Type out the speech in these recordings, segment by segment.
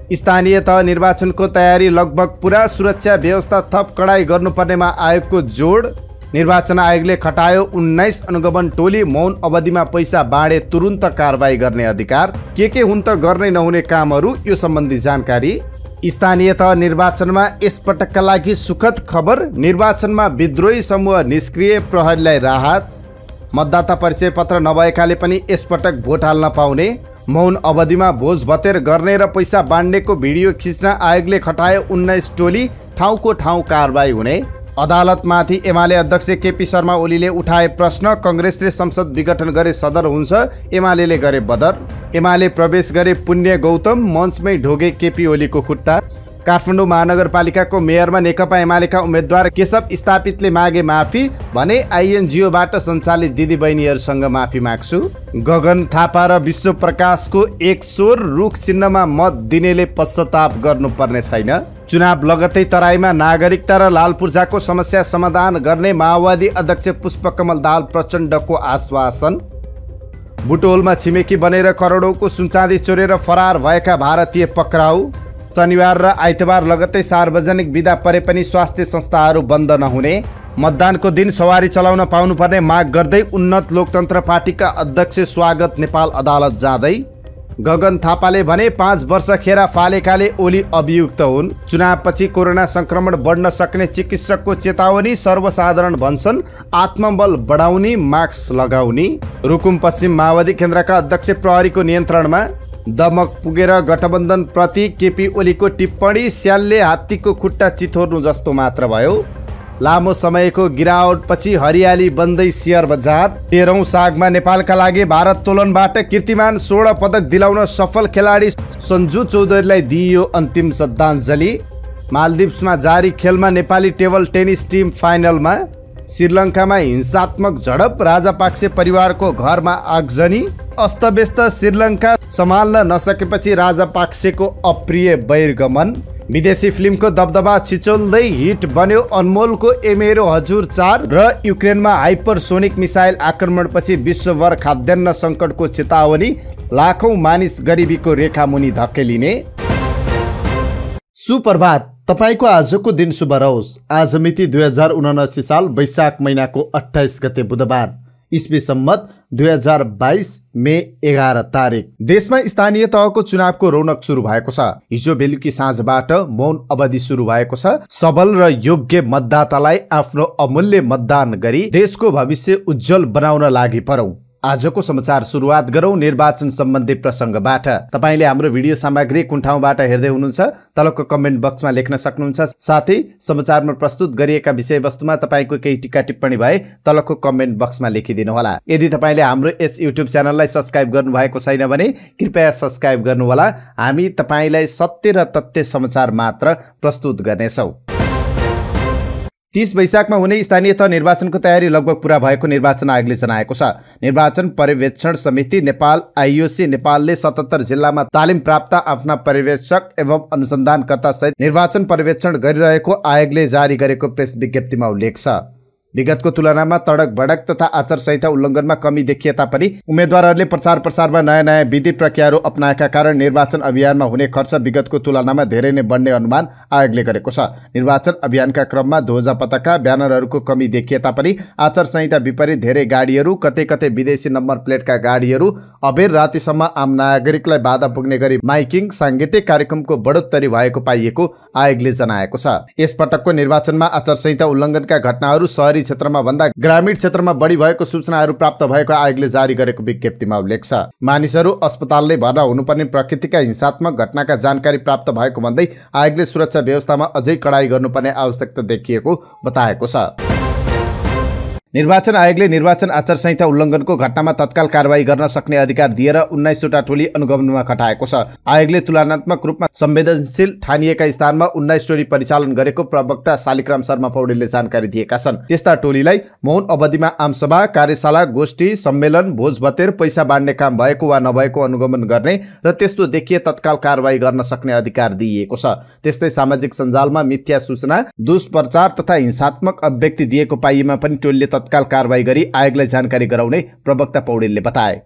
स्थानीय तह निर्वाचनको तयारी लगभग पूरा, सुरक्षा व्यवस्था थप कडाई गर्नुपर्नेमा आयोगको जोड। निर्वाचन आयोगले खटायो 19 अनुगमन टोली, मौन अवधिमा पैसा बाँडे तुरुन्त कारबाही गर्ने अधिकार। के हुन् त गर्नै नहुने कामहरू, यो सम्बन्धी जानकारी। स्थानीय तह निर्वाचनमा यसपटकका लागि सुखद खबर, निर्वाचनमा विद्रोही समूह निष्क्रिय, प्रहरीलाई राहत। मतदाता परिचय पत्र नभएकाले पनि यसपटक भोट हाल्न पाउने। मौन अवधिमा भोज भतेर गर्ने र पैसा बाँड्नेको भिडियो खिच्न आयोगले खटायो 19 टोली, ठाउँको ठाउँ कारबाही हुने। अदालतमाथि एमाले अध्यक्ष केपी शर्मा ओलीले उठाए प्रश्न, कांग्रेसले संसद विघटन गरे सदर हुन्छ, एमाले गरे बदर। एमाले प्रवेश गरे पुण्य गौतम, मञ्चमै ढोगे केपी ओलीको खुट्टा। काठमाडौँ महानगरपालिकाको मेयरमा नेकपा एमालेका उम्मेद्वार केशव स्थापितले मागे माफी, भने आइएनजिओबाट सञ्चालित दिदीबहिनीहरूसँग माफी माग्छु। गगन थापा र विश्व प्रकाशको एक स्वर, रुख चिन्हमा मत दिनेले पश्चाताप गर्नुपर्ने छैन। चुनाव लगत्तै तराईमा नागरिकता र लाल पूर्जाको समस्या समाधान गर्ने माओवादी अध्यक्ष पुष्पकमल दाहाल प्रचण्डको आश्वासन। बुटोलमा छिमेकी बनेर करोडौँको सुनचाँदी चोरेर फरार भएका भारतीय पक्राउ। शनिबार र आइतबार लगत्तै सार्वजनिक बिदा परे पनि स्वास्थ्य संस्थाहरू बन्द नहुने। मतदानको दिन सवारी चलाउन पाउनुपर्ने माग गर्दै उन्नत लोकतन्त्र पार्टीका अध्यक्ष स्वागत नेपाल अदालत जाँदै। गगन थापाले भने 5 वर्ष खेर फालेकाले ओली अभियुक्त हुन्। चुनावपछि कोरोना संक्रमण बढ्न सक्ने चिकित्सकको चेतावनी, सर्वसाधारण भन्छन् आत्मबल बढाउने, मास्क लगाउने। रुकुम पश्चिम माओवादी केन्द्रका अध्यक्ष प्रहरीको नियन्त्रणमा। दमक पुगेर गठबन्धन प्रति केपी ओलीको टिप्पणी, स्यालले हात्तीको खुट्टा चिथोर्नु जस्तो मात्र भयो। लामो समयको गिरावटपछि हरियाली बन्दै शेयर बजार। 13औं सागमा नेपालका लागि भारोत्तोलनबाट कीर्तिमान स्वर्ण पदक दिलाउन सफल खेलाडी सञ्जु चौधरीलाई दिइयो अन्तिम श्रद्धाञ्जली। मालदिप्समा जारी खेलमा नेपाली टेबल टेनिस टिम फाइनलमा। श्रीलङ्कामा हिंसात्मक झडप, राजापाक्से परिवारको घरमा आगजनी। अस्तव्यस्त श्रीलङ्का सम्हाल्न नसकेपछि राजापाक्सेको अप्रिय बहिर्गमन। विदेशी फिल्मको दबदबा छिचोल्दै हिट बन्यो अनमोलको ए मेरो हजुर 4 र युक्रेनमा हाइपरसोनिक मिसाइल आक्रमणपछि विश्वभर खाद्यान्न सङ्कटको चेतावनी, लाखौं मानिस गरिबीको रेखा मुनि धकेलिने। सुप्रभात, तपाईको आजको दिन शुभ रहोस्। आज मिति 2079 साल वैशाख महिनाको 28 गते बुधबार, इस्वी सम्मत 2022 मे 11 तारिक। देशमा स्थानीय तहको चुनावको रौनक सुरु भएको छ। हिजो बेलुकी साँझबाट मौन अवधि सुरु भएको छ। सबल र योग्य मतदातालाई आफ्नो अमूल्य मतदान गरी देशको भविष्य उज्जवल बनाउन लागि परौं। आजको समाचार सुरुवात गरौं निर्वाचन सम्बन्धी प्रसंगबाट। तपाईले हाम्रो भिडियो सामग्री कुन ठाउँबाट हेर्दै हुनुहुन्छ तलको कमेन्ट बक्समा लेख्न सक्नुहुन्छ। साथै समाचारमा प्रस्तुत गरिएका विषयवस्तुमा तपाईको केही टिक्का टिप्पणी भए तलको कमेन्ट बक्समा लेखिदिनु होला। यदि तपाईले हाम्रो यस युट्युब च्यानललाई सब्स्क्राइब गर्नुभएको छैन भने कृपया सब्स्क्राइब गर्नुहोला। हामी तपाईलाई सत्य र तथ्य समाचार मात्र प्रस्तुत गर्नेछौं। 30 वैशाखमा हुने स्थानीय तह निर्वाचनको तयारी लगभग पूरा भएको निर्वाचन आयोगले जनाएको छ। निर्वाचन पर्यवेक्षण समिति नेपाल आइओसी नेपालले 77 जिल्लामा तालिम प्राप्त आफ्ना पर्यवेक्षक एवं अनुसन्धानकर्ता सहित निर्वाचन पर्यवेक्षण गरिरहेको आयोगले जारी गरेको प्रेस विज्ञप्तिमा उल्लेख छ। विगतको तुलनामा तडक भडक तथा आचार संहिता उल्लङ्घनमा कमी देखिए तापनि उम्मेद्वारहरूले प्रचार प्रसारमा नयाँ विधि प्रक्रियाहरू अपनाएका कारण निर्वाचन अभियानमा हुने खर्च विगतको तुलनामा धेरै नै बढ्ने अनुमान आयोगले गरेको छ। निर्वाचन अभियानका क्रममा ध्वजा पताका ब्यानरहरूको कमी देखिए तापनि आचार संहिता विपरीत धेरै गाडीहरू, कतै कतै विदेशी नम्बर प्लेटका गाडीहरू, अबेर रातिसम्म आम नागरिकलाई बाधा पुग्ने गरी माइकिङ, सांगीतिक कार्यक्रमको बढोत्तरी भएको पाइएको आयोगले जनाएको छ। यसपटकको निर्वाचनमा आचार संहिता उल्लङ्घनका घटनाहरू शहरी क्षेत्रमा भन्दा ग्रामीण क्षेत्रमा बढी भएको सूचनाहरू प्राप्त भएको आयोगले जारी गरेको विज्ञप्तिमा उल्लेख छ। मानिसहरू अस्पतालले भर्ना हुनुपर्ने प्रकृतिका हिंसात्मक घटनाका जानकारी प्राप्त भएको भन्दै आयोगले सुरक्षा व्यवस्थामा अझै कडाई गर्नुपर्ने आवश्यकता देखिएको बताएको छ। निर्वाचन आयोगले निर्वाचन आचार संहिता उल्लङ्घनको घटनामा तत्काल कारबाही गर्न सक्ने अधिकार दिएर 19 वटा टोली अनुगमनमा खटाएको छ। आयोगले तुलनात्मक रूपमा संवेदनशील ठानिएका स्थानमा 19 टोली परिचालन गरेको प्रवक्ता शालिग्राम शर्मा पौडेलले जानकारी दिएका छन्। त्यस्ता टोलीलाई मौन अवधिमा आमसभा, कार्यशाला, गोष्ठी, सम्मेलन, भोजभतेर, पैसा बाँड्ने काम भएको वा नभएको अनुगमन गर्ने र त्यस्तो देखिए तत्काल कारबाही गर्न सक्ने अधिकार दिइएको छ। त्यस्तै सामाजिक सञ्जालमा मिथ्या सूचना, दुष्प्रचार तथा हिंसात्मक अभिव्यक्ति दिएको पाइएमा पनि टोलीले तत्काल कारबाही गरी आयोगलाई जानकारी गराउने प्रवक्ता पौडेलले बताए।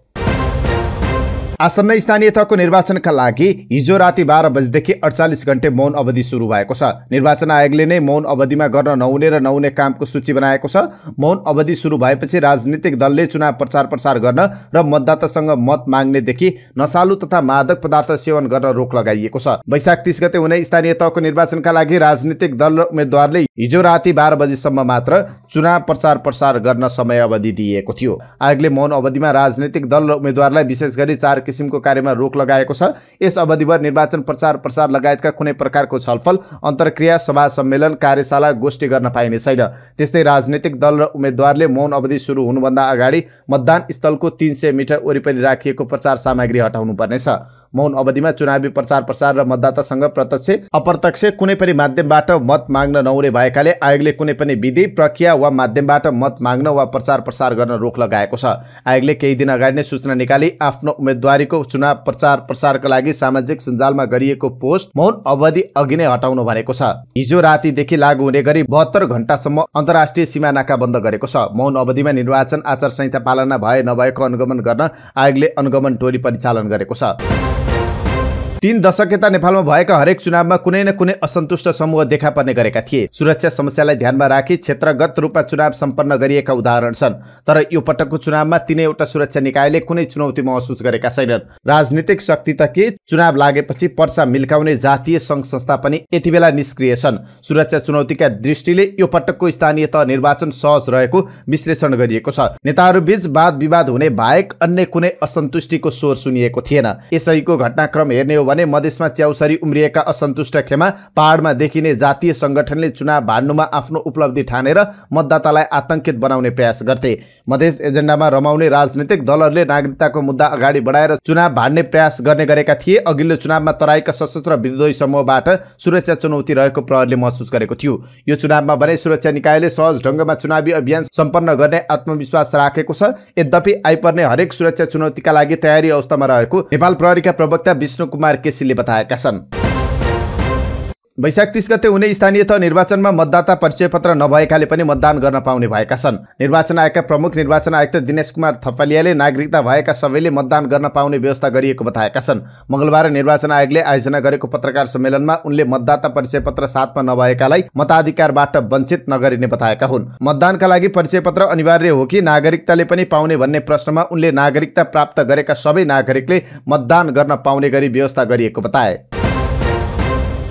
आसन्न स्थानीय तहको निर्वाचनका लागि हिजो राति 12 बजेदेखि 48 घण्टे मौन अवधि सुरु भएको छ। निर्वाचन आयोगले नै मौन अवधिमा गर्न नहुने र नहुने कामको सूची बनाएको छ। मौन अवधि सुरु भएपछि राजनीतिक दलले चुनाव प्रचार गर्न र मतदातासँग मत माग्नेदेखि नशालु तथा मादक पदार्थ सेवन गर्न रोक लगाइएको छ। वैशाख 30 गते हुने स्थानीय तहको निर्वाचनका लागि राजनीतिक दल र उम्मेद्वारले हिजो राति 12 बजेसम्म मात्र चुनाव प्रचार गर्न समय अवधि दिएको थियो। आयोगले मौन अवधिमा राजनीतिक दल र उम्मेद्वारलाई विशेष गरी 4 किसिमको कार्यमा रोक लगाएको छ। यस अवधिभर निर्वाचन प्रचार लगायतका कुनै प्रकारको छलफल, अन्तर्क्रिया, सभा सम्मेलन, कार्यशाला, गोष्ठी गर्न पाइने छैन। त्यस्तै राजनीतिक दल र उम्मेद्वारले मौन अवधि सुरु हुनुभन्दा अगाडि मतदान स्थलको 300 मिटर वरिपरि राखिएको प्रचार सामग्री हटाउनु पर्नेछ। मौन अवधिमा चुनावी प्रचार र मतदातासँग प्रत्यक्ष अप्रत्यक्ष कुनै पनि माध्यमबाट मत माग्न नहुने भएकाले आयोगले कुनै पनि विधि, प्रक्रिया वा माध्यमबाट मत माग्न वा प्रचार गर्न रोक लगाएको छ। आयोगले केही दिन अगाडि नै सूचना निकाली आफ्नो उम्मेदवारीको चुनाव प्रचारका लागि सामाजिक सञ्जालमा गरिएको पोस्ट मौन अवधि अघि नै हटाउनु भनेको छ। हिजो रातिदेखि लागू हुने गरी 72 घण्टासम्म अन्तर्राष्ट्रिय सीमा नाका बन्द गरेको छ। मौन अवधिमा निर्वाचन आचार संहिता पालना भए नभएको अनुगमन गर्न आयोगले अनुगमन टोली परिचालन गरेको छ। 3 दशक यता नेपालमा भएका हरेक चुनावमा कुनै न कुनै असन्तुष्ट समूह देखा पर्ने गरेका थिए। सुरक्षा समस्यालाई ध्यानमा राखी क्षेत्रगत रूपमा चुनाव सम्पन्न गरिएका उदाहरण छन्। तर यो पटकको चुनावमा तीनैवटा सुरक्षा निकायले कुनै चुनौती महसुस गरेका छैनन्। राजनीतिक शक्ति त के, चुनाव लागेपछि पर्चा मिल्काउने जातीय सङ्घ संस्था पनि यति बेला निष्क्रिय छन्। सुरक्षा चुनौतीका दृष्टिले यो पटकको स्थानीय तह निर्वाचन सहज रहेको विश्लेषण गरिएको छ। नेताहरूबीच वाद विवाद हुने बाहेक अन्य कुनै असन्तुष्टिको स्वर सुनिएको थिएन। यसैको घटनाक्रम हेर्ने हो भने मधेसमा च्याउसरी उम्रिएका असन्तुष्ट खेमा पहाडमा देखिने जातीय संगठनले चुनाव भाड्नुमा आफ्नो उपलब्धि ठानेर मतदातालाई आतंकित बनाउने प्रयास गर्थे। मधेस एजेन्डामा रमाउने राजनीतिक दलहरूले नागरिकताको मुद्दा अगाडि बढाएर चुनाव भाड्ने प्रयास गर्ने गरेका थिए। अघिल्लो चुनावमा तराईका सशस्त्र विद्रोही समूहबाट सुरक्षा चुनौती रहेको प्रहरीले महसुस गरेको थियो। यो चुनावमा भने सुरक्षा निकायले सहज ढङ्गमा चुनावी अभियान सम्पन्न गर्ने आत्मविश्वास राखेको छ। यद्यपि आइपर्ने हरेक सुरक्षा चुनौतीका लागि तयारी अवस्थामा रहेको नेपाल प्रहरीका प्रवक्ता विष्णु कुमार केसीले बताएका छन्। वैशाख 30 गते हुने स्थानीय तह निर्वाचनमा मतदाता परिचय पत्र नभएकाले पनि मतदान गर्न पाउने भएका छन्। निर्वाचन आयोगका प्रमुख निर्वाचन आयुक्त दिनेश कुमार थपलियाले नागरिकता भएका सबैले मतदान गर्न पाउने व्यवस्था गरिएको बताएका छन्। मंगलबार निर्वाचन आयोगले आयोजना गरेको पत्रकार सम्मेलनमा उनले मतदाता परिचय पत्र साथमा नभएकालाई मताधिकारबाट वञ्चित नगरिने बताएका हुन्। मतदानका लागि परिचय पत्र अनिवार्य हो कि नागरिकताले पनि पाउने भन्ने प्रश्नमा उनले नागरिकता प्राप्त गरेका सबै नागरिकले मतदान गर्न पाउने गरी व्यवस्था गरिएको बताए।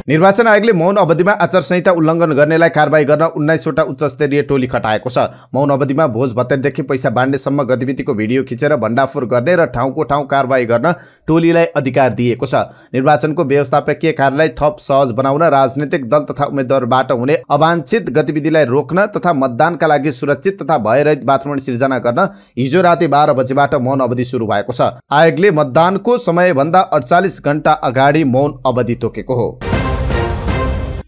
निर्वाचन आयोगले मौन अवधिमा आचार संहिता उल्लङ्घन गर्नेलाई कारबाही गर्न 19 वटा उच्च स्तरीय टोली खटाएको छ। मौन अवधिमा भोज भत्तेदेखि पैसा बाँड्नेसम्म गतिविधिको भिडियो खिचेर भण्डाफोर गर्ने र ठाउँको ठाउँ कारबाही गर्न टोलीलाई अधिकार दिएको छ। निर्वाचनको व्यवस्थापकीय कार्यलाई थप सहज बनाउन, राजनीतिक दल तथा उम्मेद्वारबाट हुने अवांछित गतिविधिलाई रोक्न तथा मतदानका लागि सुरक्षित तथा भयरहित वातावरण सिर्जना गर्न हिजो राति 12 बजेबाट मौन अवधि सुरु भएको छ। आयोगले मतदानको समयभन्दा 48 घण्टा अगाडि मौन अवधि तोकेको हो।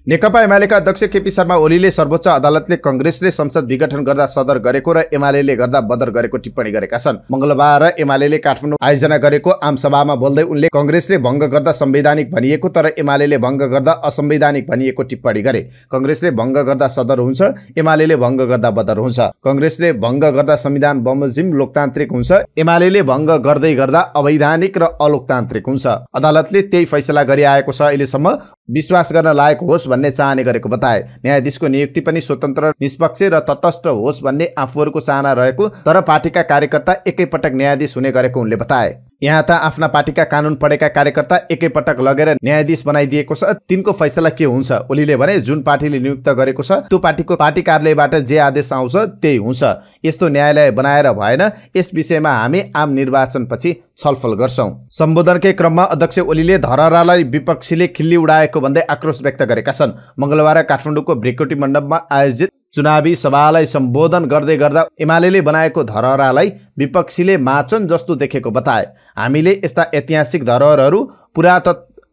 नेकपा एमालेका अध्यक्ष केपी शर्मा ओलीले सर्वोच्च अदालतले कांग्रेसले संसद विघटन गर्दा सदर गरेको र एमालेले गर्दा बदर गरेको टिप्पणी गरेका छन्। मंगलबार एमालेले काठमाडौँ आयोजना गरेको आमसभामा बोल्दै उनले कांग्रेसले भङ्ग गर्दा संवैधानिक भनिएको तर एमालेले भङ्ग गर्दा असंवैधानिक भनिएको टिप्पणी गरे। कांग्रेसले भङ्ग गर्दा सदर हुन्छ, एमालेले भङ्ग गर्दा बदर हुन्छ। कांग्रेसले भङ्ग गर्दा संविधान बमोजिम लोकतान्त्रिक हुन्छ, एमालेले भङ्ग गर्दै गर्दा अवैधानिक र अलोकतान्त्रिक हुन्छ। अदालतले त्यही फैसला गरिआएको छ। अहिलेसम्म विश्वास गर्न लायक होस् भन्ने चाहने गरेको बताए। न्यायाधीशको नियुक्ति पनि स्वतन्त्र, निष्पक्ष र तटस्थ होस् भन्ने आफूहरूको चाहना रहेको तर पार्टीका कार्यकर्ता एकैपटक न्यायाधीश हुने गरेको उनले बताए। यहाँ त आफ्ना पार्टीका कानुन पढेका कार्यकर्ता एकैपटक लगेर न्यायाधीश बनाइदिएको छ, तिनको फैसला के हुन्छ? ओलीले भने जुन पार्टीले नियुक्त गरेको छ त्यो पार्टीको पार्टी कार्यालयबाट जे आदेश आउँछ त्यही हुन्छ। यस्तो न्यायालय बनाएर भएन। यस विषयमा हामी आम निर्वाचनपछि छलफल गर्छौं। सम्बोधनकै क्रममा अध्यक्ष ओलीले धरहरालाई विपक्षीले खिल्ली उडाएको भन्दै आक्रोश व्यक्त गरेका छन्। मंगलबार काठमाडौँको भ्रिकुटी मण्डपमा आयोजित चुनावी सभालाई सम्बोधन गर्दै गर्दा एमालेले बनाएको धरहरालाई विपक्षीले माचन जस्तो देखेको बताए। हामीले यस्ता ऐतिहासिक धरोहरहरू,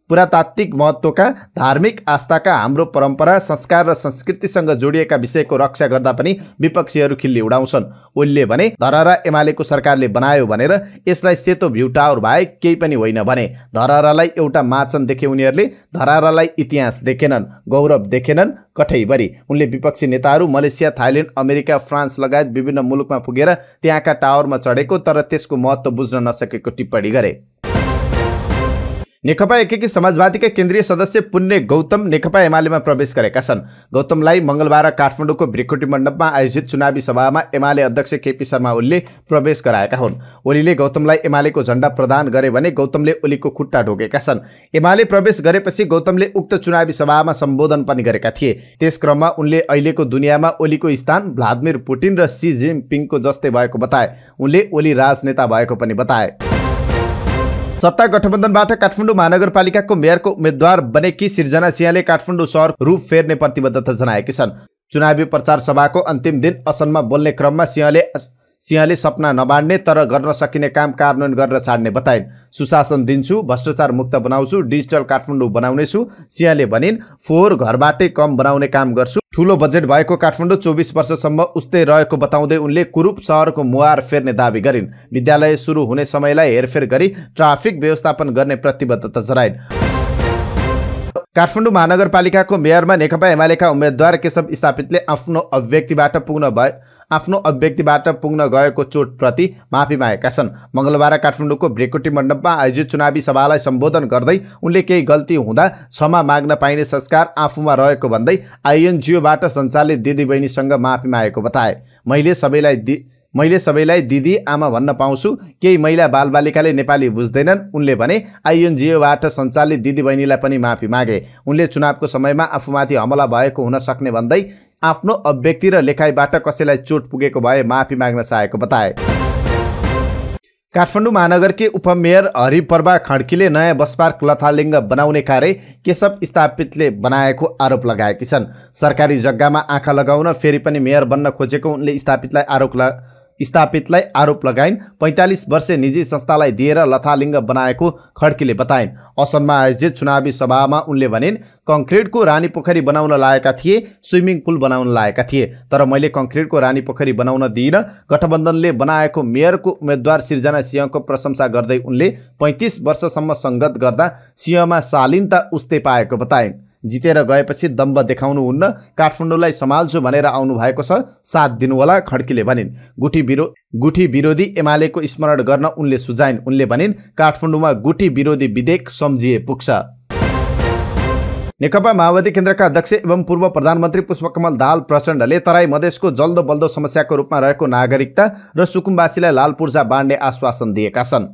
पुरातात्विक महत्त्वका, धार्मिक आस्थाका, हाम्रो परम्परा, संस्कार र संस्कृतिसँग जोडिएका विषयको रक्षा गर्दा पनि विपक्षीहरू खिल्ली उडाउँछन्। ओलीले भने धरहरा एमालेको सरकारले बनायो भनेर यसलाई सेतो भ्यू टावर बाहेक केही पनि होइन भने। धरहरालाई एउटा माचन देखे उनीहरूले, धरहरालाई इतिहास देखेनन्, गौरव देखेनन् कठैभरि। उनले विपक्षी नेताहरू मलेसिया, थाइल्यान्ड, अमेरिका, फ्रान्स लगायत विभिन्न मुलुकमा पुगेर त्यहाँका टावरमा चढेको तर त्यसको महत्त्व बुझ्न नसकेको टिप्पणी गरे। नेकपा एकीकृत समाजवादीका केन्द्रीय सदस्य पुण्य गौतम नेकपा एमालेमा प्रवेश गरेका छन्। गौतमलाई मंगलबार काठमाडौँको भृकुटी मण्डपमा आयोजित चुनावी सभामा एमाले अध्यक्ष केपी शर्मा ओलीले प्रवेश गराएका हुन्। ओलीले गौतमलाई एमालेको झण्डा प्रदान गरे भने गौतमले ओलीको खुट्टा ढोकेका छन्। एमाले प्रवेश गरेपछि गौतमले उक्त चुनावी सभामा सम्बोधन पनि गरेका थिए। त्यस क्रममा उनले अहिलेको दुनियाँमा ओलीको स्थान भ्लादिमिर पुटिन र सी जिनपिङको जस्तै भएको बताए। उनले ओली राजनेता भएको पनि बताए। सत्ता गठबन्धनबाट काठमाडौँ महानगरपालिकाको मेयरको उम्मेद्वार बनेकी सिर्जना सिंहले काठमाडौँ सहर रूप फेर्ने प्रतिबद्धता जनाएकी छन्। चुनावी प्रचार सभाको अन्तिम दिन असनमा बोल्ने क्रममा सिंहले सपना नबाड्ने तर गर्न सकिने काम कार्यान्वयन गरेर छाड्ने बताइन्। सुशासन दिन्छु, भ्रष्टाचार मुक्त बनाउँछु, डिजिटल काठमाडौँ बनाउनेछु। सिंहले भनिन्, फोहोर घरबाटै कम बनाउने काम गर्छु। ठूलो बजेट भएको काठमाडौँ 24 वर्षसम्म उस्तै रहेको बताउँदै उनले कुरूप सहरको मुहार फेर्ने दावी गरिन्। विद्यालय सुरु हुने समयलाई हेरफेर गरी ट्राफिक व्यवस्थापन गर्ने प्रतिबद्धता जनाइन्। काठमाडौँ महानगरपालिकाको मेयरमा नेकपा एमालेका उम्मेद्वार केशव स्थापितले आफ्नो अभिव्यक्तिबाट पुग्न गएको चोटप्रति माफी मागेका छन्। मंगलबार काठमाडौँको भृकुटी मण्डपमा आयोजित चुनावी सभालाई सम्बोधन गर्दै उनले केही गल्ती हुँदा क्षमा माग्न पाइने संस्कार आफूमा रहेको भन्दै आइएनजिओबाट सञ्चालित दिदीबहिनीसँग माफी मागेको बताए। मैले सबैलाई दिदी आमा भन्न पाउँछु। केही महिला बालबालिकाले नेपाली बुझ्दैनन्। उनले भने आइएनजिओबाट सञ्चालित दिदीबहिनीलाई पनि माफी मागे। उनले चुनावको समयमा आफूमाथि हमला भएको हुन सक्ने भन्दै आफ्नो अभिव्यक्ति र लेखाइबाट कसैलाई चोट पुगेको भए माफी माग्न चाहेको बताए। काठमाडौँ महानगरकी उपमेयर हरिप्रभा खड्कीले नयाँ बस पार्क लथालिङ्ग बनाउने कार्य केशव स्थापितले बनाएको आरोप लगाएकी छन्। सरकारी जग्गामा आँखा लगाउन फेरि पनि मेयर बन्न खोजेको उनले स्थापितलाई आरोप लगाइन्। 45 वर्षे निजी संस्थालाई दिएर लथालिङ्ग बनाएको खड्कीले बताइन्। असनमा आयोजित चुनावी सभामा उनले भनिन्, कङ्क्रिटको रानी पोखरी बनाउन लागेका थिए, स्विमिङ पुल बनाउन लागेका थिए, तर मैले कङ्क्रिटको रानी पोखरी बनाउन दिइनँ। गठबन्धनले बनाएको मेयरको उम्मेद्वार सिर्जना सिंहको प्रशंसा गर्दै उनले 35 वर्षसम्म सङ्गत गर्दा सिंहमा शालीनता उस्तै पाएको बताइन्। जितेर गएपछि दम्ब देखाउनुहुन्न, काठमाडौँलाई सम्हाल्छु भनेर आउनु भएको छ, साथ दिनुहोला, खड्कीले भनिन्। गुठी विरोधी एमालेको स्मरण गर्न उनले सुझाइन्। उनले भनिन्, काठमाडौँमा गुठी विरोधी विधेयक सम्झिए पुग्छ। नेकपा माओवादी केन्द्रका अध्यक्ष एवं पूर्व प्रधानमन्त्री पुष्पकमल दाहाल प्रचण्डले तराई मधेसको जल्दो बल्दो समस्याको रूपमा रहेको नागरिकता र सुकुम्बासीलाई लाल पूर्जा बाँड्ने आश्वासन दिएका छन्।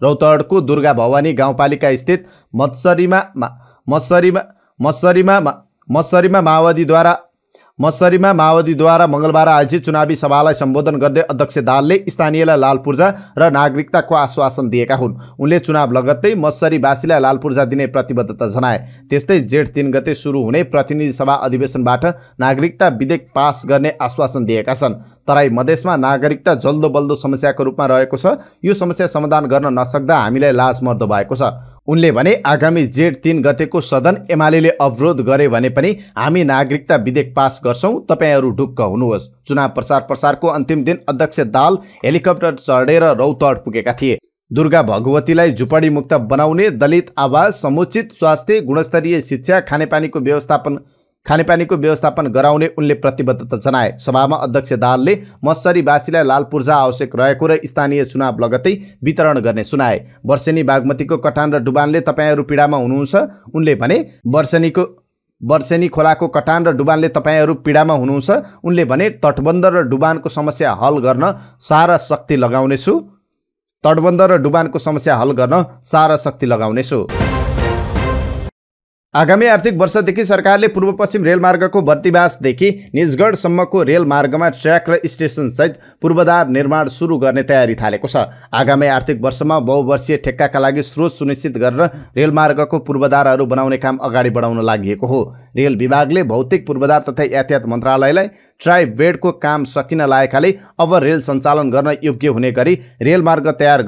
रौतहटको दुर्गा भवानी गाउँपालिका स्थित मत्सरीमा माओवादीद्वारा मंगलबार आयोजित चुनावी सभालाई सम्बोधन गर्दै अध्यक्ष दाहालले स्थानीयलाई लाल पूर्जा र नागरिकताको आश्वासन दिएका हुन्। उनले चुनाव लगत्तै मत्सरीवासीलाई लाल पूर्जा दिने प्रतिबद्धता जनाए। त्यस्तै जेठ 3 गते सुरु हुने प्रतिनिधि सभा अधिवेशनबाट नागरिकता विधेयक पास गर्ने आश्वासन दिएका छन्। तराई मधेसमा नागरिकता जल्दो बल्दो समस्याको रूपमा रहेको छ। यो समस्या समाधान गर्न नसक्दा हामीलाई लाज मर्दो भएको छ। उनले भने, आगामी जेठ 3 गतेको सदन एमालेले अवरोध गरे भने पनि हामी नागरिकता विधेयक पास गर्छौं, तपाईहरू ढुक्क हुनुहोस्। चुनाव प्रचारको अन्तिम दिन अध्यक्ष दाहाल हेलिकप्टर चढेर रौतहट पुगेका थिए। दुर्गा भगवतीलाई झुपडी मुक्त बनाउने, दलित आवास, समुचित स्वास्थ्य, गुणस्तरीय शिक्षा, खानेपानीको व्यवस्थापन गराउने उनले प्रतिबद्धता जनाए। सभामा अध्यक्ष दाहालले मत्सरीवासीलाई लाल पूर्जा आवश्यक रहेको र स्थानीय चुनाव लगत्तै वितरण गर्ने सुनाए। वर्षेनी बागमतीको कटान र डुबानले तपाईहरू पीडामा हुनुहुन्छ। उनले भने, वर्षेनी खोलाको कटान र डुबानले तपाईहरू पीडामा हुनुहुन्छ। उनले भने, तटबन्ध र डुबानको समस्या हल गर्न सारा शक्ति लगाउनेछु। आगामी आर्थिक वर्षदेखि सरकारले पूर्व पश्चिम रेलमार्गको बर्दिवासदेखि निजगढसम्मको रेलमार्गमा ट्र्याक र स्टेसनसहित पूर्वाधार निर्माण सुरु गर्ने तयारी थालेको छ। आगामी आर्थिक वर्षमा बहुवर्षीय ठेक्काका लागि स्रोत सुनिश्चित गरेर रेलमार्गको पूर्वाधारहरू बनाउने काम अगाडि बढाउन लागि हो। रेल विभागले भौतिक पूर्वाधार तथा यातायात मन्त्रालयलाई ट्राइबेडको काम सकिन लागेकाले अब रेल सञ्चालन गर्न योग्य हुने गरी रेलमार्ग तयार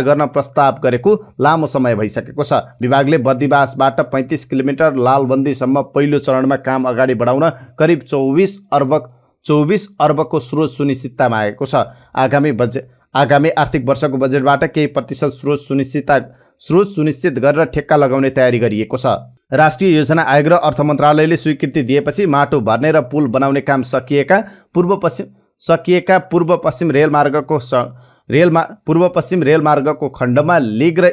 गर्न प्रस्ताव गरेको लामो समय भइसकेको छ। विभागले बर्दिवासबाट 35 किलोमिटर लालबन्दीसम्म पहिलो चरणमा काम अगाडि बढाउन करिब 24 अर्बको स्रोत सुनिश्चितता मागेको छ। आगामी आर्थिक वर्षको बजेटबाट केही प्रतिशत स्रोत सुनिश्चित गरेर ठेक्का लगाउने तयारी गरिएको छ। राष्ट्रिय योजना आयोग र अर्थ मन्त्रालयले स्वीकृति दिएपछि माटो भर्ने र पुल बनाउने काम सकिएका सकिएका पूर्व पश्चिम रेलमार्गको खण्डमा लिग र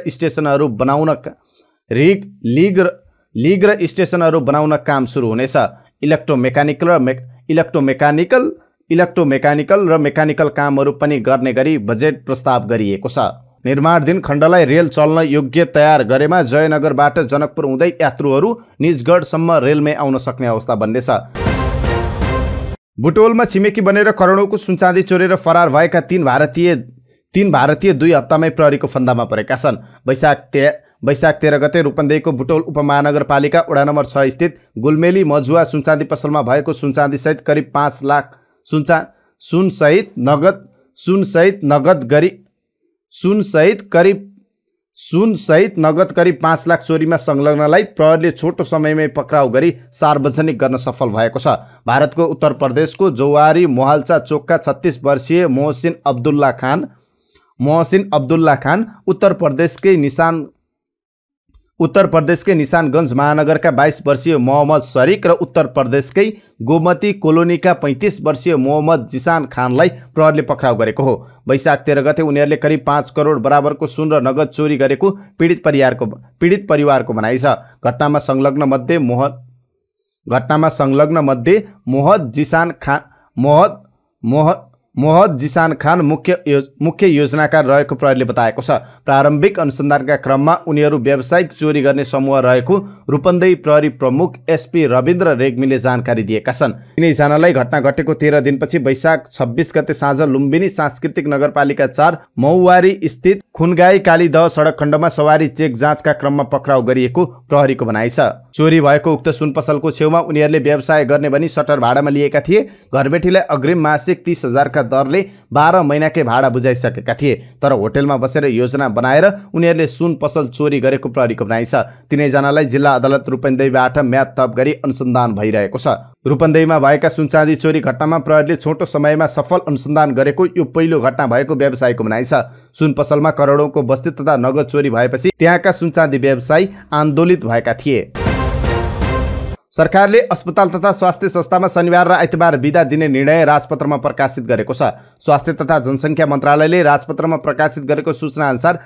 स्टेसनहरू बनाउन काम सुरु हुनेछ। इलेक्ट्रोमेकानिकल र मेकानिकल कामहरू पनि गर्ने गरी बजेट प्रस्ताव गरिएको छ। निर्माणाधीन खण्डलाई रेल चल्न योग्य तयार गरेमा जयनगरबाट जनकपुर हुँदै यात्रुहरू निजगढसम्म रेलमै आउन सक्ने अवस्था बन्नेछ। बुटवलमा छिमेकी बनेर करोडौँको सुनचाँदी चोरेर फरार भएका तीन भारतीय 2 हप्तामै प्रहरीको फन्दामा परेका छन्। वैशाख 13 गते रूपन्देहीको बुटवल उपमहानगरपालिका वडा नम्बर 6 स्थित गुलमेली मजुवा सुनचाँदी पसलमा भएको सुनचाँदीसहित करिब 5 लाख सुनसहित नगद करिब 5 लाख चोरीमा संलग्नलाई प्रहरीले छोटो समयमै पक्राउ गरी सार्वजनिक गर्न सफल भएको छ। भारतको उत्तर प्रदेशको जौवारी मोहाल्चा चोकका 36 वर्षीय मोहसिन अब्दुल्ला खान, उत्तर प्रदेशकै निशानगञ्ज महानगरका 22 वर्षीय मोहम्मद शरीक र उत्तर प्रदेशकै गोमती कोलोनीका 35 वर्षीय मोहम्मद जिसान खानलाई प्रहरीले पक्राउ गरेको हो। वैशाख 13 गते उनीहरूले करिब 5 करोड बराबरको सुन र नगद चोरी गरेको पीडित परिवारको भनाइ छ। घटनामा संलग्न मध्ये मोहद जिसान खान मुख्य योजनाकार रहेको प्रहरीले बताएको छ। प्रारम्भिक अनुसन्धानका क्रममा उनीहरू व्यावसायिक चोरी गर्ने समूह रहेको रूपन्देही प्रहरी प्रमुख एसपी रविन्द्र रेग्मीले जानकारी दिएका छन्। तिनैजनालाई घटना घटेको 13 दिनपछि वैशाख 26 गते साँझ लुम्बिनी सांस्कृतिक नगरपालिका 4 मौवारी स्थित खुनगाई कालीदह सडक खण्डमा सवारी चेक जाँचका क्रममा पक्राउ गरिएको प्रहरीको भनाइ छ। चोरी भएको उक्त सुन पसलको छेउमा उनीहरूले व्यवसाय गर्ने भनी सटर भाडामा लिएका थिए। घरबेटीलाई अग्रिम मासिक 30,000 का दरले 12 महिनाकै भाडा बुझाइसकेका थिए। तर होटेलमा बसेर योजना बनाएर उनीहरूले सुन पसल चोरी गरेको प्रहरीको भनाइ छ। तिनैजनालाई जिल्ला अदालत रूपन्देहीबाट म्याद थप गरी अनुसन्धान भइरहेको छ। रूपन्देहीमा भएका सुनचाँदी चोरी घटनामा प्रहरीले छोटो समयमा सफल अनुसन्धान गरेको यो पहिलो घटना भएको व्यवसायीको भनाइ छ। सुन पसलमा करोडौँको बस्ती तथा नगद चोरी भएपछि त्यहाँका सुनचाँदी व्यवसायी आन्दोलित भएका थिए। सरकारले अस्पताल तथा स्वास्थ्य संस्थामा शनिबार र आइतबार बिदा दिने निर्णय राजपत्रमा प्रकाशित गरेको छ। स्वास्थ्य तथा जनसङ्ख्या मन्त्रालयले राजपत्रमा प्रकाशित गरेको सूचना अनुसार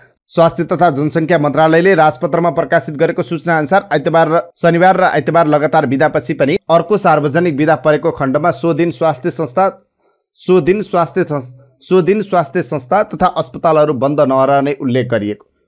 शनिबार र आइतबार लगातार बिदापछि पनि अर्को सार्वजनिक बिदा परेको खण्डमा सो दिन स्वास्थ्य संस्था तथा अस्पतालहरू बन्द नरहने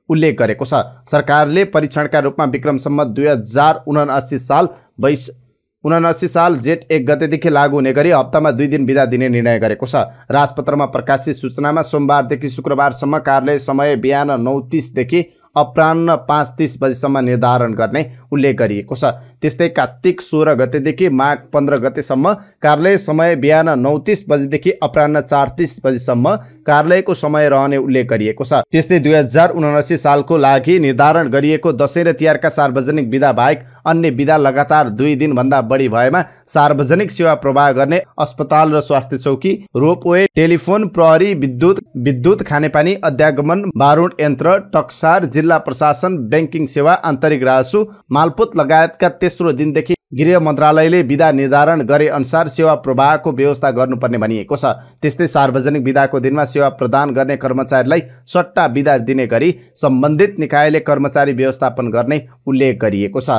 उल्लेख गरेको छ। सरकारले परीक्षणका रूपमा विक्रमसम्म 2079 साल जेठ 1 गतेदेखि लागू हुने गरी हप्तामा 2 दिन बिदा दिने निर्णय गरेको छ। राजपत्रमा प्रकाशित सूचनामा सोमबारदेखि शुक्रबारसम्म कार्यालय समय बिहान 9:30 देखि अपराह्न 5:30 बजेसम्म निर्धारण गर्ने उल्लेख गरिएको छ। त्यस्तै कार्तिक 16 गतेदेखि माघ 15 गतेसम्म कार्यालय समय बिहान 9:30 बजेदेखि अपराह्न 4:30 बजेसम्म कार्यालयको समय रहने उल्लेख गरिएको छ। त्यस्तै 2079 सालको लागि निर्धारण गरिएको दशैं र तिहारका सार्वजनिक बिदा बाहेक अन्य बिदा लगातार 2 दिनभन्दा बढी भएमा सार्वजनिक सेवा प्रवाह गर्ने अस्पताल र स्वास्थ्य चौकी, रोपवे, टेलिफोन, प्रहरी, विद्युत, खानेपानी, अध्यागमन, बारुण यन्त्र, टक्सार, जिल्ला प्रशासन, बैंकिङ सेवा, आन्तरिक राजस्व, मालपोत लगायतका तेस्रो दिनदेखि गृह मन्त्रालयले बिदा निर्धारण गरे अनुसार सेवा प्रवाहको व्यवस्था गर्नुपर्ने भनिएको छ। त्यस्तै सार्वजनिक बिदाको दिनमा सेवा प्रदान गर्ने कर्मचारीलाई सट्टा बिदा दिने गरी सम्बन्धित निकायले कर्मचारी व्यवस्थापन गर्ने उल्लेख गरिएको छ।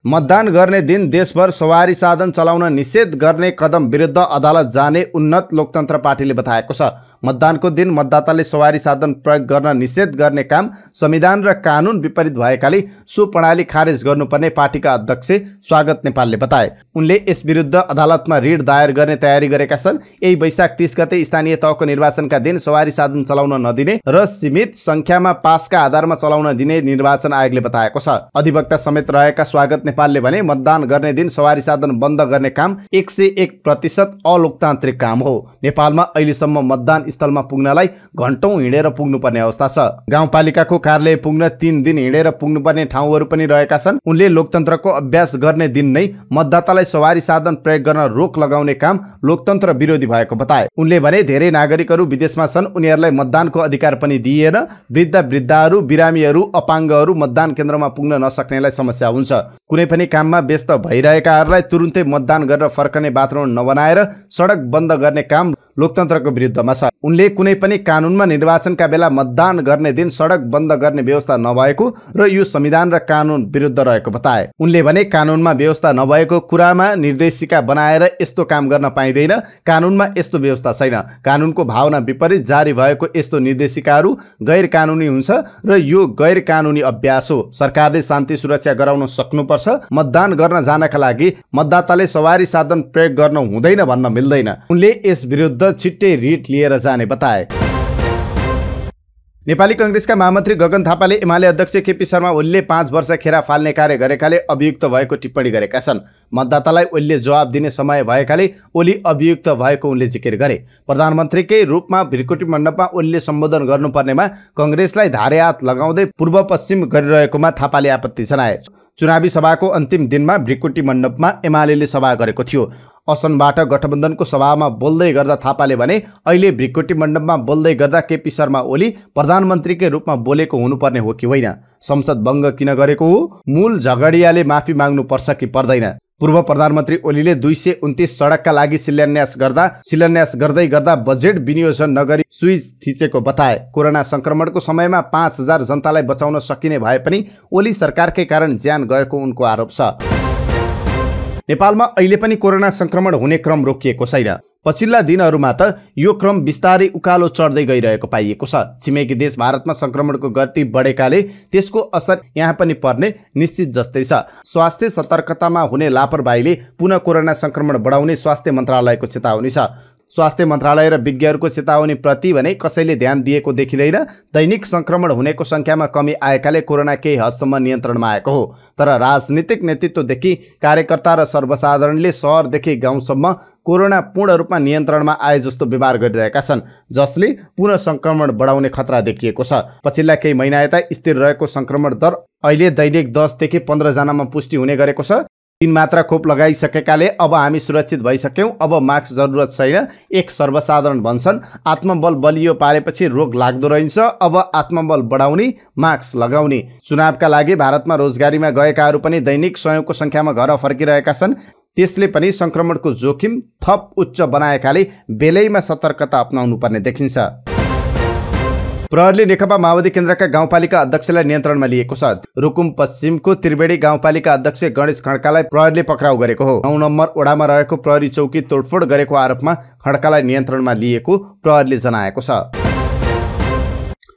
मतदान गर्ने दिन देशभर सवारी साधन चलाउन निषेध गर्ने कदम विरुद्ध अदालत जाने उन्नत लोकतन्त्र पार्टीले बताएको छ। मतदानको दिन मतदाताले सवारी साधन प्रयोग गर्न निषेध गर्ने काम संविधान र कानुन विपरीत भएकाले सो प्रणाली खारेज गर्नुपर्ने पार्टीका अध्यक्ष स्वागत नेपालले बताए। उनले यस विरुद्ध अदालतमा रिट दायर गर्ने तयारी गरेका छन्। यही वैशाख 30 गते स्थानीय तहको निर्वाचनका दिन सवारी साधन चलाउन नदिने र सीमित संख्यामा पासका आधारमा चलाउन दिने निर्वाचन आयोगले बताएको छ। अधिवक्ता समेत रहेका स्वागत नेपालले भने मतदान गर्ने दिन सवारी साधन बन्द गर्ने काम 101% अलोकतान्त्रिक काम हो। नेपालमा अहिलेसम्म मतदान स्थलमा पुग्नलाई घण्टौं हिँडेर पुग्नुपर्ने अवस्था छ। गाउँपालिकाको कार्यालय पुग्न 3 दिन हिँडेर पुग्नुपर्ने ठाउँहरू पनि रहेका छन्। उनले लोकतन्त्रको अभ्यास गर्ने दिन नै मतदातालाई सवारी साधन प्रयोग गर्न रोक लगाउने काम लोकतन्त्र विरोधी भएको बताए। उनले भने धेरै नागरिकहरू विदेशमा छन्, उनीहरूलाई मतदानको अधिकार पनि दिइएन। वृद्ध, वृद्धाहरू, बिरामीहरू, अपाङ्गहरू मतदान केन्द्रमा पुग्न नसक्नेलाई समस्या हुन्छ। कुनै कुनै पनि काममा व्यस्त भइरहेकाहरूलाई तुरुन्तै मतदान गरेर फर्कने वातावरण नबनाएर सडक बन्द गर्ने काम लोकतन्त्रको विरुद्धमा छ। उनले कुनै पनि कानुनमा निर्वाचनका बेला मतदान गर्ने दिन सडक बन्द गर्ने व्यवस्था नभएको र यो संविधान र कानुन विरुद्ध रहेको बताए। उनले भने कानुनमा व्यवस्था नभएको कुरामा निर्देशिका बनाएर यस्तो काम गर्न पाइँदैन, कानुनमा यस्तो व्यवस्था छैन। कानुनको भावना विपरीत जारी भएको यस्तो निर्देशिकाहरू गैर कानुनी हुन्छ र यो गैर कानुनी अभ्यास हो। सरकारले शान्ति सुरक्षा गराउन सक्नुपर्छ। मतदान गर्न जानका लागि मतदाताले सवारी साधन प्रयोग गर्न हुँदैन भन्न मिल्दैन। उनले यस विरुद्ध छिट्टै रिट लिएर जाने बताए। नेपाली कांग्रेसका महामन्त्री गगन थापाले एमाले अध्यक्ष केपी शर्मा ओलीले 5 वर्ष खेरा फाल्ने कार्य गरेकाले अभियुक्त भएको टिप्पणी गरेका छन्। मतदातालाई ओलीले जवाब दिने समय भएकाले ओली अभियुक्त भएको उनले जिकिर गरे। प्रधानमन्त्रीकै रूपमा भृकुटी मण्डपमा ओलीले सम्बोधन गर्नुपर्नेमा कांग्रेसलाई धारे हात लगाउँदै पूर्व पश्चिम गरिरहेकोमा थापाले आपत्ति जनाए। चुनावी सभाको अन्तिम दिनमा भृकुटी मण्डपमा एमालेले सभा गरेको थियो। असनबाट गठबन्धनको सभामा बोल्दै गर्दा थापाले भने अहिले भृकुटी मण्डपमा बोल्दै गर्दा केपी शर्मा ओली प्रधानमन्त्रीकै रूपमा बोलेको हुनुपर्ने हो कि होइन? संसद भङ्ग किन गरेको हो? मूल झगडियाले माफी माग्नु पर्छ कि पर्दैन? पूर्व प्रधानमन्त्री ओलीले 229 सडकका लागि शिलान्यास गर्दै गर्दा बजेट विनियोजन नगरी स्विच थिचेको बताए। कोरोना संक्रमणको समयमा 5000 जनतालाई बचाउन सकिने भए पनि ओली सरकारकै कारण ज्यान गएको उनको आरोप छ। नेपालमा अहिले पनि कोरोना संक्रमण हुने क्रम रोकिएको छैन। पछिल्ला दिनहरूमा त यो क्रम बिस्तारै उकालो चढ्दै गइरहेको पाइएको छ। छिमेकी देश भारतमा संक्रमणको गति बढेकाले त्यसको असर यहाँ पनि पर्ने निश्चित जस्तै छ। स्वास्थ्य सतर्कतामा हुने लापरवाहीले पुनः कोरोना संक्रमण बढाउने स्वास्थ्य मन्त्रालयको चेतावनी छ। स्वास्थ्य मन्त्रालय र विज्ञहरूको चेतावनी प्रति भने कसैले ध्यान दिएको देखिँदैन। दैनिक संक्रमण हुनेको संख्यामा कमी आएकाले कोरोना केही हदसम्म नियन्त्रणमा आएको हो। तर राजनीतिक नेतृत्वदेखि कार्यकर्ता र सर्वसाधारणले सहरदेखि गाउँसम्म कोरोना पूर्ण रूपमा नियन्त्रणमा आए जस्तो व्यवहार गरिरहेका छन्, जसले पुनः संक्रमण बढाउने खतरा देखिएको छ। पछिल्ला केही महिना यता स्थिर रहेको संक्रमण दर अहिले दैनिक 10 देखि 15 जनामा पुष्टि हुने गरेको छ। 3 मात्रा खोप लगाइसकेकाले अब हामी सुरक्षित भइसक्यौं, अब मास्क जरुरत छैन। एक सर्वसाधारण भन्छन् आत्मबल बलियो पारेपछि रोग लाग्दो रहन्छ, अब आत्मबल बढाउने, मास्क लगाउने। चुनावका लागि भारतमा रोजगारीमा गएकाहरू पनि दैनिक सयौंको संख्यामा घर फर्किरहेका छन्। त्यसले पनि संक्रमणको जोखिम थप उच्च बनाएकाले बेलैमा सतर्कता अपनाउनु पर्ने देखिन्छ। प्रहरीले नेकपा माओवादी केन्द्रका गाउँपालिका अध्यक्षलाई नियन्त्रणमा लिएको छ। रुकुम पश्चिमको त्रिवेणी गाउँपालिका अध्यक्ष गणेश खड्कालाई प्रहरीले पक्राउ गरेको हो। 9 नम्बर ओडामा रहेको प्रहरी चौकी तोडफोड गरेको आरोपमा खड्कालाई नियन्त्रणमा लिएको प्रहरीले जनाएको छ।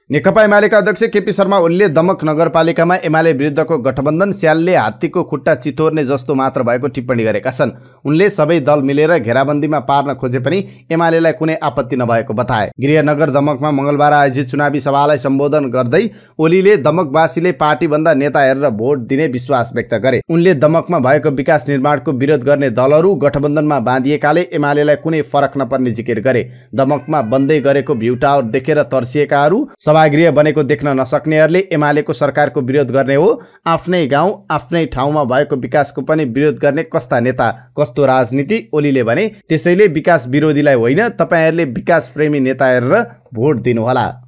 नेकपा एमालेका अध्यक्ष केपी शर्मा ओलीले दमक नगरपालिकामा एमाले विरुद्धको गठबन्धन स्यालले हात्तीको खुट्टा चितोर्ने जस्तो मात्र भएको टिप्पणी गरेका छन्। उनले सबै दल मिलेर घेराबन्दीमा पार्न खोजे पनि एमालेलाई कुनै आपत्ति नभएको बताए। गृहनगर दमकमा मंगलबार आयोजित चुनावी सभालाई सम्बोधन गर्दै ओलीले दमकवासीले पार्टीभन्दा नेता हेरेर भोट दिने विश्वास व्यक्त गरे। उनले दमकमा भएको विकास निर्माणको विरोध गर्ने दलहरू गठबन्धनमा बाँधिएकाले एमालेलाई कुनै फरक नपर्ने जिकिर गरे। दमकमा बन्दै गरेको भ्यू टावर देखेर तर्सिएकाहरू सभागृह बनेको देख्न नसक्नेहरूले एमालेको सरकारको विरोध गर्ने हो। आफ्नै गाउँ आफ्नै ठाउँमा भएको विकासको पनि विरोध गर्ने कस्ता नेता, कस्तो राजनीति? ओलीले भने त्यसैले विकास विरोधीलाई होइन, तपाईहरूले विकास प्रेमी नेता हेरेर भोट दिनुहोला।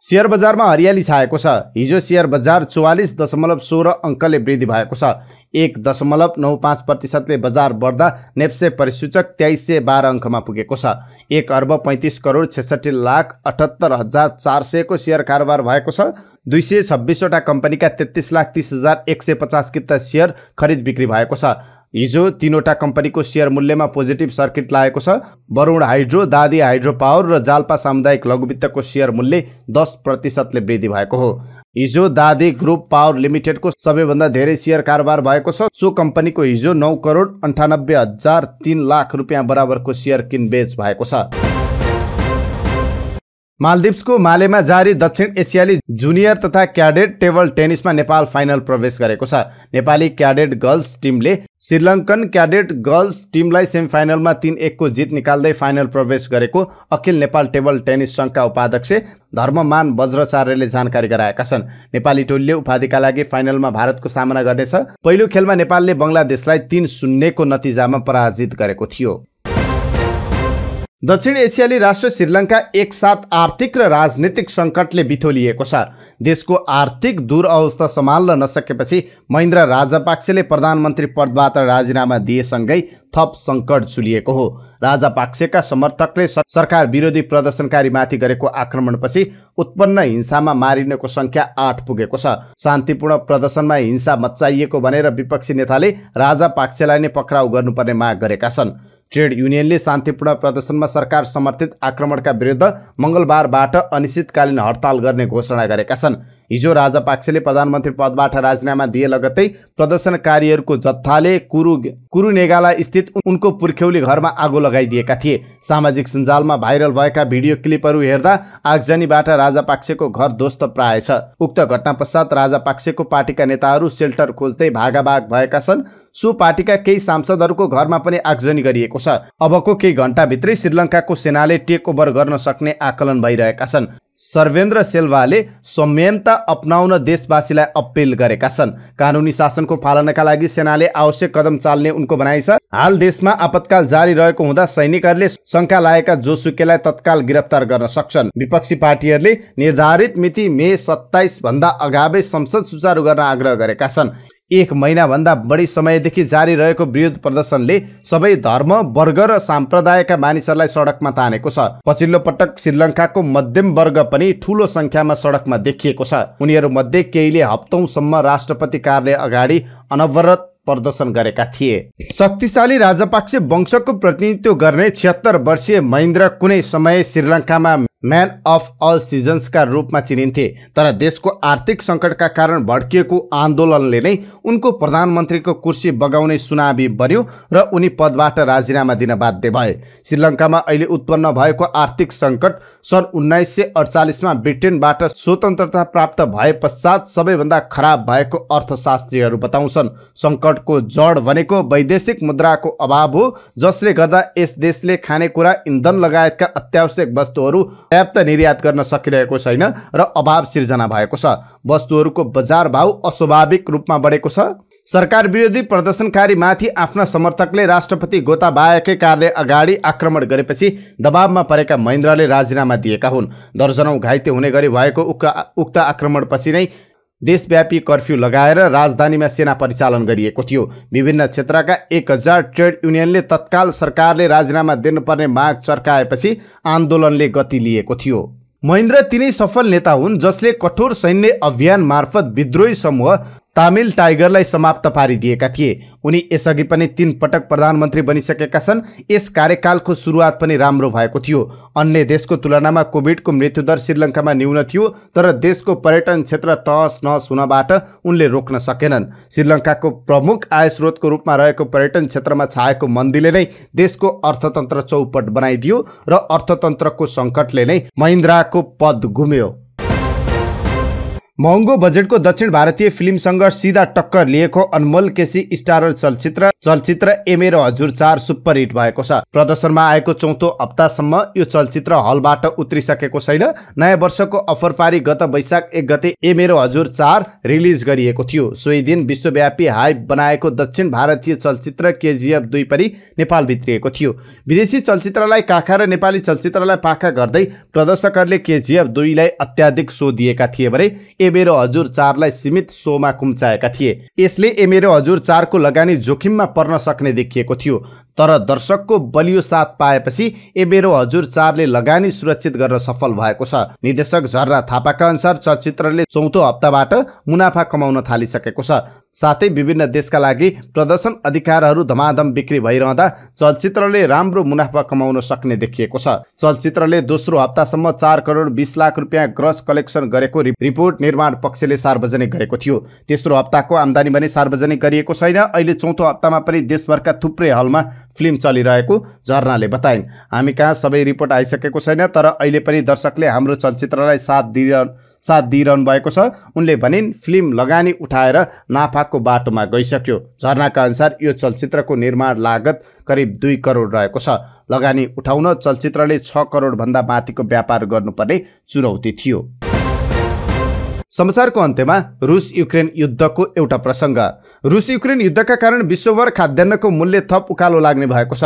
शेयर बजारमा हरियाली छाएको छ। हिजो शेयर बजार 44.16 अङ्कले वृद्धि भएको छ। 1.95% बजार बढ्दा नेप्से परिसूचक 2312 अङ्कमा पुगेको छ। 1,35,66,78,400 को शेयर कारोबार भएको छ। 226वटा कम्पनीका 33,30,150 किता शेयर खरिद बिक्री भएको छ। हिजो 3वटा कम्पनीको शेयर मूल्यमा पोजिटिभ सर्किट लागेको छ। वरुण हाइड्रो, दादी हाइड्रो पावर र जाल्पा सामुदायिक लघुवित्तको शेयर मूल्य 10% वृद्धि भएको हो। हिजो दादी ग्रुप पावर लिमिटेडको सबैभन्दा धेरै शेयर कारोबार भएको छ। सो कम्पनीको हिजो 9,98,03 लाख रुपियाँ बराबरको शेयर किनबेच भएको छ। मालदिप्सको मालेमा जारी दक्षिण एसियाली जुनियर तथा क्याडेट टेबल टेनिसमा नेपाल फाइनल प्रवेश गरेको छ। नेपाली क्याडेट गर्ल्स टिमले श्रीलङ्कन क्याडेट गर्ल्स टिमलाई सेमिफाइनलमा 3-1 को जित निकाल्दै फाइनल प्रवेश गरेको अखिल नेपाल टेबल टेनिस संघका उपाध्यक्ष धर्ममान वज्राचार्यले जानकारी गराएका छन्। नेपाली टोलीले उपाधिका लागि फाइनलमा भारतको सामना गर्नेछ। पहिलो खेलमा नेपालले बंगलादेशलाई 3-0 को नतिजामा पराजित गरेको थियो। दक्षिण एसियाली राष्ट्र श्रीलङ्का एकसाथ आर्थिक र राजनीतिक सङ्कटले बिथोलिएको छ। देशको आर्थिक दुरवस्था सम्हाल्न नसकेपछि महेन्द्र राजापाक्सेले प्रधानमन्त्री पदबाट राजीनामा दिएसँगै थप सङ्कट झुलिएको हो। राजापाक्सेका समर्थकले सरकार विरोधी प्रदर्शनकारीमाथि गरेको आक्रमणपछि उत्पन्न हिंसामा मारिनेको सङ्ख्या 8 पुगेको छ। शान्तिपूर्ण प्रदर्शनमा हिंसा मच्चाइएको भनेर विपक्षी नेताले राजापाक्सेलाई नै पक्राउ गर्नुपर्ने माग गरेका छन्। ट्रेड युनियनले शान्तिपूर्ण प्रदर्शनमा सरकार समर्थित आक्रमणका विरुद्ध मङ्गलबारबाट अनिश्चितकालीन हडताल गर्ने घोषणा गरेका छन्। हिजो राजापाक्सेले प्रधानमन्त्री पदबाट राजीनामा दिए लगत्तै प्रदर्शनकारीहरूको जत्थाले कुरुनेगाला स्थित उनको पुर्ख्यौली घरमा आगो लगाइदिएका थिए। सामाजिक सञ्जालमा भाइरल भएका भिडियो क्लिपहरू हेर्दा आगजनीबाट राजापाक्सेको घर ध्वस्त प्राय छ। उक्त घटना पश्चात राजापाक्सेको पार्टीका नेताहरू सेल्टर खोज्दै भागाभाग भएका छन्। सो पार्टीका केही सांसदहरूको घरमा पनि आगजनी गरिएको छ। अबको केही घण्टाभित्रै श्रीलङ्काको सेनाले टेक ओभर गर्न सक्ने आकलन भइरहेका छन्। सर्वेन्द्र सेल्वाले संयमता अपनाउन देशवासीलाई अपिल गरेका छन्। कानुनी शासनको पालनाका लागि सेनाले आवश्यक कदम चाल्ने उनको भनाइ छ। हाल देशमा आपतकाल जारी रहेको हुँदा सैनिकहरूले शङ्का लागेका जोसुकैलाई तत्काल गिरफ्तार गर्न सक्छन्। विपक्षी पार्टीहरूले निर्धारित मिति मे 27 भन्दा अगावै संसद सुचारू गर्न आग्रह गरेका छन्। 1 महिनाभन्दा बढी समयदेखि जारी रहेको विरोध प्रदर्शनले सबै धर्म, वर्ग र सम्प्रदायका मानिसहरूलाई सडकमा तानेको छ। पछिल्लो पटक श्रीलङ्काको मध्यम वर्ग पनि ठूलो संख्यामा सडकमा देखिएको छ। उनीहरूमध्ये केहीले हप्तौंसम्म राष्ट्रपति कार्यालय अगाडि अनवरत प्रदर्शन गरेका थिए। शक्तिशाली राजापाक्से वंशको प्रतिनिधित्व गर्ने 76 वर्षीय महेन्द्र कुनै समय श्रीलङ्कामा म्यान अफ अल सिजन्सका रूपमा चिनिन्थे। तर देशको आर्थिक सङ्कटका कारण भड्किएको आन्दोलनले नै उनको प्रधानमन्त्रीको कुर्सी बगाउने सुनामी बन्यो र उनी पदबाट राजीनामा दिन बाध्य भए। श्रीलङ्कामा अहिले उत्पन्न भएको आर्थिक सङ्कट सन् 1948 मा ब्रिटेनबाट स्वतन्त्रता प्राप्त भए पश्चात सबैभन्दा खराब भएको अर्थशास्त्रीहरू बताउँछन्। सङ्कटको जड भनेको वैदेशिक मुद्राको अभाव हो, जसले गर्दा यस देशले खानेकुरा, इन्धन लगायतका अत्यावश्यक वस्तुहरू पर्याप्त निर्यात गर्न सकिरहेको छैन र अभाव सिर्जना भएको छ। वस्तुहरूको बजार भाव अस्वाभाविक रूपमा बढेको छ। सरकार विरोधी प्रदर्शनकारीमाथि आफ्ना समर्थकले राष्ट्रपति गोताबायाकै कार्यालय अगाडि आक्रमण गरेपछि दबावमा परेका महेन्द्रले राजीनामा दिएका हुन्। दर्जनौं घाइते हुने गरी भएको उक्त आक्रमणपछि नै देशव्यापी कर्फ्यू लगाएर राजधानीमा सेना परिचालन गरिएको थियो। विभिन्न क्षेत्रका 1000 ट्रेड युनियनले तत्काल सरकारले राजीनामा दिनुपर्ने माग चर्काएपछि आन्दोलनले गति लिएको थियो। महेन्द्र तिनै सफल नेता हुन् जसले कठोर सैन्य अभियान मार्फत विद्रोही समूह तामिल टाइगरलाई समाप्त पारिदिएका थिए। उनी यसअघि पनि 3 पटक प्रधानमन्त्री बनिसकेका छन्। यस कार्यकालको सुरुवात पनि राम्रो भएको थियो। अन्य देशको तुलनामा कोभिडको मृत्युदर श्रीलङ्कामा न्यून थियो, तर देशको पर्यटन क्षेत्र तहस नहस हुनबाट उनले रोक्न सकेनन्। श्रीलङ्काको प्रमुख आय स्रोतको रूपमा रहेको पर्यटन क्षेत्रमा छाएको मन्दीले नै देशको अर्थतन्त्र चौपट बनाइदियो र अर्थतन्त्रको सङ्कटले नै महेन्द्रको पद गुम्यो। महँगो बजेटको दक्षिण भारतीय फिल्मसँग सीधा टक्कर लिएको अनमोल केसी स्टारर चलचित्र ए मेरो हजुर 4 सुपर हिट भएको छ। प्रदर्शनमा आएको 4औं हप्तासम्म यो चलचित्र हलबाट उत्रिसकेको छैन। नयाँ वर्षको अफर पारी गत वैशाख 1 गते ए मेरो हजुर 4 रिलिज गरिएको थियो। सोही दिन विश्वव्यापी हाइप बनाएको दक्षिण भारतीय चलचित्र KGF 2 पनि नेपाल भित्रिएको थियो। विदेशी चलचित्रलाई काखा र नेपाली चलचित्रलाई पाखा गर्दै प्रदर्शकहरूले KGF 2 लाई अत्याधिक सो दिएका थिए भने ए मेरो हजुर 4 लाई सीमित सोमा कुम्चाएका थिए। यसले ए मेरो हजुर 4 को लगानी जोखिममा पर्न सक्ने देखिएको थियो। तर दर्शकको बलियो साथ पाएपछि ए मेरो हजुर 4 ले लगानी सुरक्षित गर्न सफल भएको छ। निर्देशक झरना थापाका अनुसार चलचित्रले 4औं हप्ताबाट मुनाफा कमाउन थालिसकेको छ। साथै विभिन्न देशका लागि प्रदर्शन अधिकारहरू धमाधम बिक्री भइरहँदा चलचित्रले राम्रो मुनाफा कमाउन सक्ने देखिएको छ। चलचित्रले दोस्रो हप्तासम्म 4 करोड 20 लाख रुपियाँ ग्रस कलेक्सन गरेको रिपोर्ट निर्माण पक्षले सार्वजनिक गरेको थियो। तेस्रो हप्ताको आम्दानी भने सार्वजनिक गरिएको छैन। अहिले 4औं हप्तामा पनि देशभरका थुप्रै हलमा फिल्म चलिरहेको झरनाले बताइन्। हामी कहाँ सबै रिपोर्ट आइसकेको छैन, तर अहिले पनि दर्शकले हाम्रो चलचित्रलाई साथ दिइरहनु भएको छ। उनले भनिन्, फिल्म लगानी उठाएर नाफाको बाटोमा गइसक्यो। झरनाका अनुसार यो चलचित्रको निर्माण लागत करिब 2 करोड रहेको छ। लगानी उठाउन चलचित्रले 6 करोड भन्दा माथिको व्यापार गर्नुपर्ने चुनौती थियो। समाचारको अन्त्यमा रुस युक्रेन युद्धको एउटा प्रसङ्ग। रुस युक्रेन युद्धका कारण विश्वभर खाद्यान्नको मूल्य थप उकालो लाग्ने भएको छ।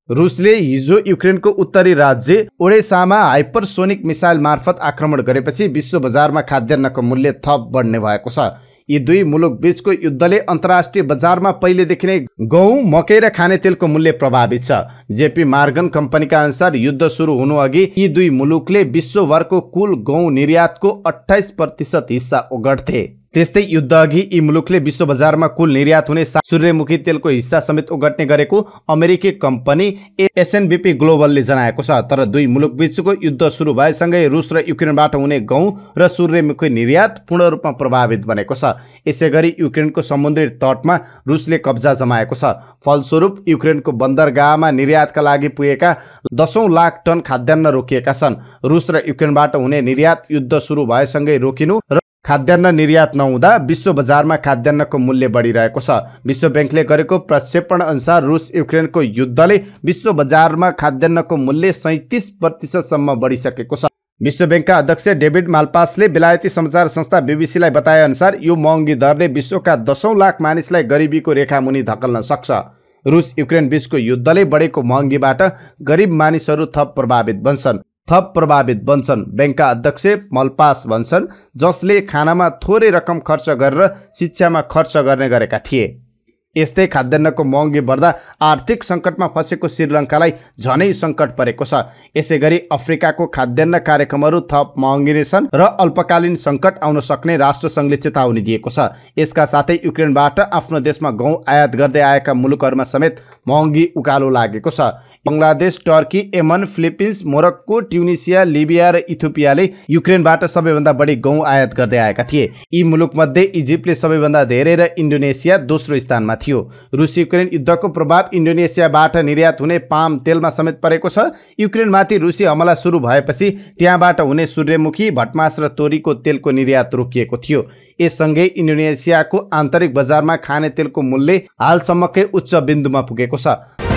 रुसले हिजो युक्रेनको उत्तरी राज्य ओडेसामा हाइपरसोनिक मिसाइल मार्फत आक्रमण गरेपछि विश्व बजारमा खाद्यान्नको मूल्य थप बढ्ने भएको छ। यी दुई मुलुक बीचको युद्धले अन्तर्राष्ट्रिय बजारमा पहिलेदेखि नै गहुँ, मकै र खानेतेलको मूल्य प्रभावित छ। जेपी मार्गन कम्पनीका अनुसार युद्ध सुरु हुनु अघि यी दुई मुलुकले विश्वभरको कुल गहुँ निर्यातको 28% हिस्सा ओगट्थे। त्यस्तै युद्ध अघि यी मुलुकले विश्व बजारमा कुल निर्यात हुने सूर्यमुखी तेलको हिस्सा समेत ओगट्ने गरेको अमेरिकी कम्पनी एसएनबीपी ग्लोबलले जनाएको छ। तर दुई मुलुक बीचको युद्ध सुरु भएसँगै रुस र युक्रेनबाट हुने गहुँ र सूर्यमुखी निर्यात पूर्ण रूपमा प्रभावित बनेको छ। यसैगरी युक्रेनको समुद्री तटमा रुसले कब्जा जमाएको छ। फलस्वरूप युक्रेनको बन्दरगाहमा निर्यातका लागि पुगेका 10 लाख टन खाद्यान्न रोकिएका छन्। रुस र युक्रेनबाट हुने निर्यात युद्ध सुरु भएसँगै रोकिनु र खाद्यान्न निर्यात नहुँदा विश्व बजारमा खाद्यान्नको मूल्य बढिरहेको छ। विश्व ब्याङ्कले गरेको प्रक्षेपण अनुसार रुस युक्रेनको युद्धले विश्व बजारमा खाद्यान्नको मूल्य 37% सम्म बढिसकेको छ। विश्व ब्याङ्कका अध्यक्ष डेभिड माल्पासले बेलायती समाचार संस्था बीबीसीलाई बताए अनुसार यो महँगी दरले विश्वका 10 लाख मानिसलाई गरिबीको रेखामुनि धकेल्न सक्छ। रुस युक्रेन बीचको युद्धले बढेको महँगीबाट गरिब मानिसहरू थप प्रभावित बन्छन्। ब्याङ्कका अध्यक्ष मल्पास भन्छन्, जसले खानामा थोरै रकम खर्च गरेर शिक्षामा खर्च गर्ने गरेका थिए। यस्तै खाद्यान्नको महँगी बढ्दा आर्थिक सङ्कटमा फँसेको श्रीलङ्कालाई झनै सङ्कट परेको छ। यसैगरी अफ्रिकाको खाद्यान्न कार्यक्रमहरू थप महँगिनेछन् र अल्पकालीन सङ्कट आउन सक्ने राष्ट्रसङ्घले चेतावनी दिएको छ। यसका साथै युक्रेनबाट आफ्नो देशमा गहुँ आयात गर्दै आएका मुलुकहरूमा समेत महँगी उकालो लागेको छ। Bangladesh, Turkey, Yemen, Philippines, Morocco, Tunisia, Libya र इथियोपियाले युक्रेनबाट सबैभन्दा बढी गहुँ आयात गर्दै आएका थिए। यी मुलुकमध्ये इजिप्टले सबैभन्दा धेरै र इन्डोनेसिया दोस्रो स्थानमा थियो। रुस युक्रेन युद्धको प्रभाव इन्डोनेसियाबाट निर्यात हुने पाम तेलमा समेत परेको छ। युक्रेनमाथि रुसी हमला सुरु भएपछि त्यहाँबाट हुने सूर्यमुखी, भटमास र तोरीको तेलको निर्यात रोकिएको थियो। यससँगै इन्डोनेसियाको आन्तरिक बजारमा खाने तेलको मूल्य हालसम्मकै उच्च बिन्दुमा पुगेको छ।